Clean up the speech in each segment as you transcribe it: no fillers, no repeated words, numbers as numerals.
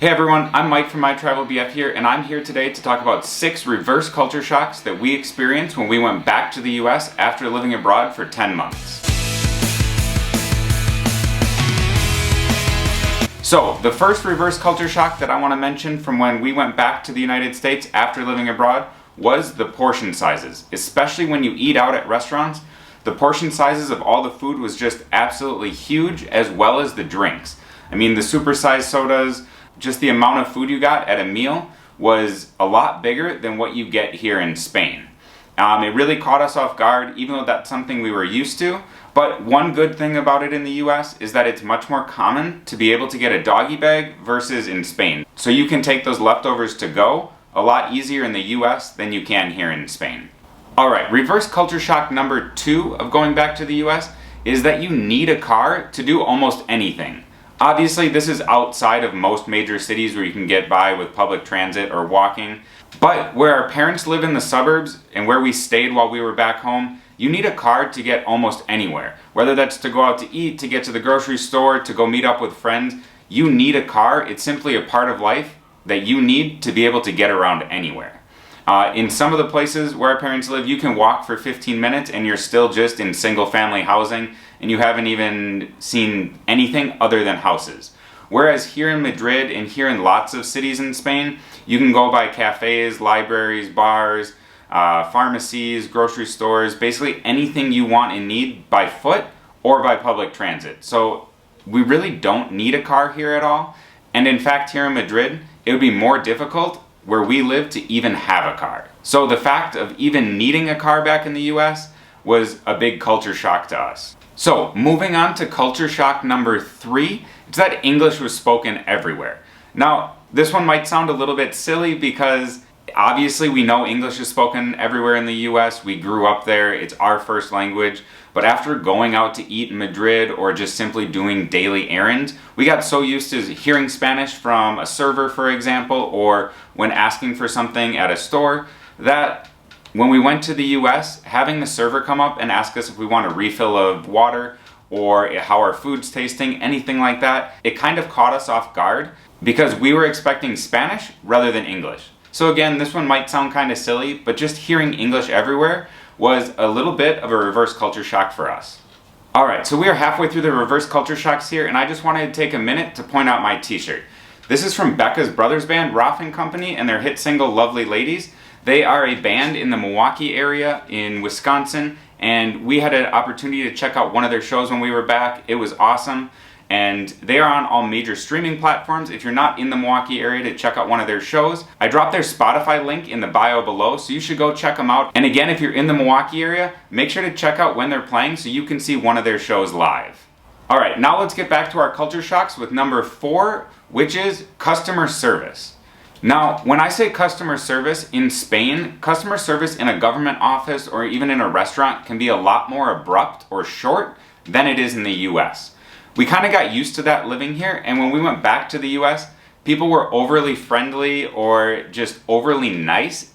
Hey everyone, I'm Mike from My Travel BF here, and I'm here today to talk about 6 reverse culture shocks that we experienced when we went back to the US after living abroad for 10 months. So, the first reverse culture shock that I want to mention from when we went back to the United States after living abroad was the portion sizes. Especially when you eat out at restaurants, the portion sizes of all the food was just absolutely huge, as well as the drinks. I mean, the supersized sodas, just the amount of food you got at a meal was a lot bigger than what you get here in Spain. It really caught us off guard, even though that's something we were used to. But one good thing about it in the US is that it's much more common to be able to get a doggy bag versus in Spain. So you can take those leftovers to go a lot easier in the US than you can here in Spain. Alright, reverse culture shock number 2 of going back to the US is that you need a car to do almost anything. Obviously, this is outside of most major cities where you can get by with public transit or walking. But where our parents live in the suburbs and where we stayed while we were back home, you need a car to get almost anywhere. Whether that's to go out to eat, to get to the grocery store, to go meet up with friends, you need a car. It's simply a part of life that you need to be able to get around anywhere. In some of the places where our parents live, you can walk for 15 minutes and you're still just in single family housing and you haven't even seen anything other than houses. Whereas here in Madrid and here in lots of cities in Spain, you can go by cafes, libraries, bars, pharmacies, grocery stores, basically anything you want and need by foot or by public transit. So we really don't need a car here at all. And in fact, here in Madrid, it would be more difficult where we live to even have a car. So the fact of even needing a car back in the US was a big culture shock to us. So moving on to culture shock number 3, it's that English was spoken everywhere. Now, this one might sound a little bit silly because obviously we know English is spoken everywhere in the US, we grew up there, it's our first language, but after going out to eat in Madrid or just simply doing daily errands, we got so used to hearing Spanish from a server, for example, or when asking for something at a store, that when we went to the US, having the server come up and ask us if we want a refill of water or how our food's tasting, anything like that, it kind of caught us off guard because we were expecting Spanish rather than English. So again, this one might sound kind of silly, but just hearing English everywhere was a little bit of a reverse culture shock for us. Alright, so we are halfway through the reverse culture shocks here, and I just wanted to take a minute to point out my t-shirt. This is from Becca's brothers band, RAF Company, and their hit single, Lovely Ladies. They are a band in the Milwaukee area in Wisconsin, and we had an opportunity to check out one of their shows when we were back. It was awesome. And they are on all major streaming platforms. If you're not in the Milwaukee area to check out one of their shows, I dropped their Spotify link in the bio below, so you should go check them out. And again, if you're in the Milwaukee area, make sure to check out when they're playing so you can see one of their shows live. Alright, now let's get back to our culture shocks with number 4, which is customer service. Now, when I say customer service in Spain, customer service in a government office or even in a restaurant can be a lot more abrupt or short than it is in the US. We kind of got used to that living here, and when we went back to the US, people were overly friendly or just overly nice.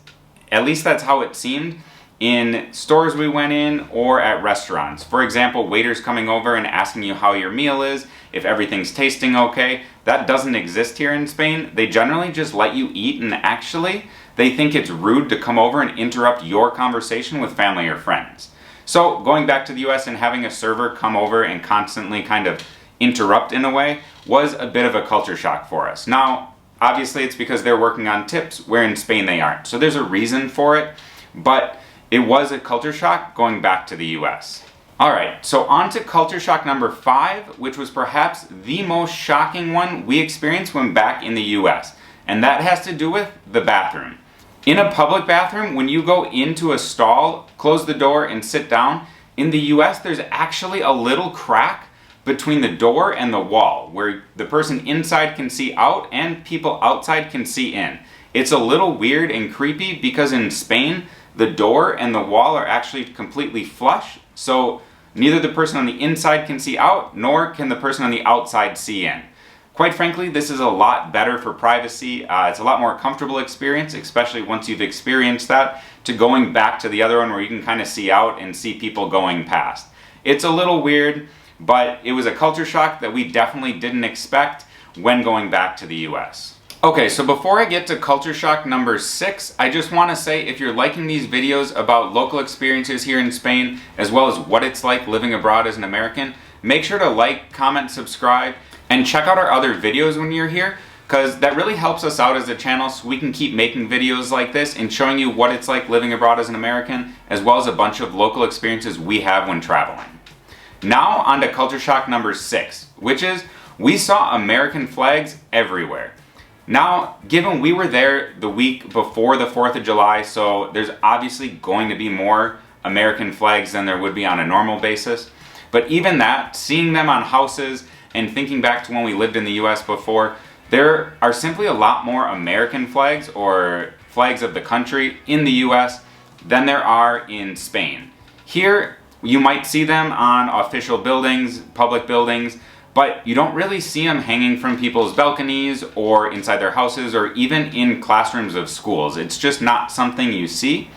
At least that's how it seemed in stores we went in or at restaurants. For example, waiters coming over and asking you how your meal is, if everything's tasting okay. That doesn't exist here in Spain. They generally just let you eat, and actually, they think it's rude to come over and interrupt your conversation with family or friends. So going back to the US and having a server come over and constantly kind of interrupt in a way was a bit of a culture shock for us. Now, obviously it's because they're working on tips, where in Spain they aren't. So there's a reason for it, but it was a culture shock going back to the US. Alright, so on to culture shock number 5, which was perhaps the most shocking one we experienced when back in the US. And that has to do with the bathroom. In a public bathroom, when you go into a stall, close the door and sit down, in the US there's actually a little crack between the door and the wall where the person inside can see out and people outside can see in. It's a little weird and creepy because in Spain, the door and the wall are actually completely flush, so neither the person on the inside can see out, nor can the person on the outside see in. Quite frankly, this is a lot better for privacy. It's a lot more comfortable experience, especially once you've experienced that, to going back to the other one where you can kind of see out and see people going past. It's a little weird, but it was a culture shock that we definitely didn't expect when going back to the US. Okay, so before I get to culture shock number 6, I just want to say if you're liking these videos about local experiences here in Spain, as well as what it's like living abroad as an American, make sure to like, comment, subscribe, and check out our other videos when you're here, because that really helps us out as a channel so we can keep making videos like this and showing you what it's like living abroad as an American, as well as a bunch of local experiences we have when traveling. Now on to culture shock number 6, which is we saw American flags everywhere. Now, given we were there the week before the 4th of July, so there's obviously going to be more American flags than there would be on a normal basis. But even that, seeing them on houses and thinking back to when we lived in the US before, there are simply a lot more American flags or flags of the country in the US than there are in Spain. Here, you might see them on official buildings, public buildings, but you don't really see them hanging from people's balconies or inside their houses or even in classrooms of schools. It's just not something you see.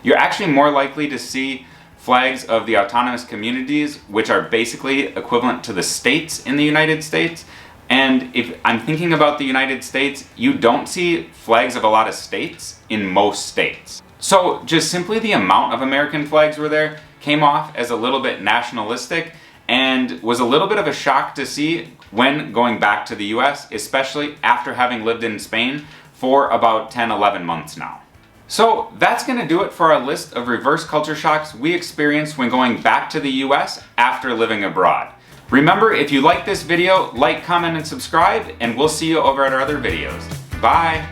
You're actually more likely to see flags of the autonomous communities, which are basically equivalent to the states in the United States. And if I'm thinking about the United States, you don't see flags of a lot of states in most states. So just simply the amount of American flags were there came off as a little bit nationalistic and was a little bit of a shock to see when going back to the US, especially after having lived in Spain for about 10-11 months now. So that's going to do it for our list of reverse culture shocks we experienced when going back to the US after living abroad. Remember, if you like this video, like, comment, and subscribe, and we'll see you over at our other videos. Bye!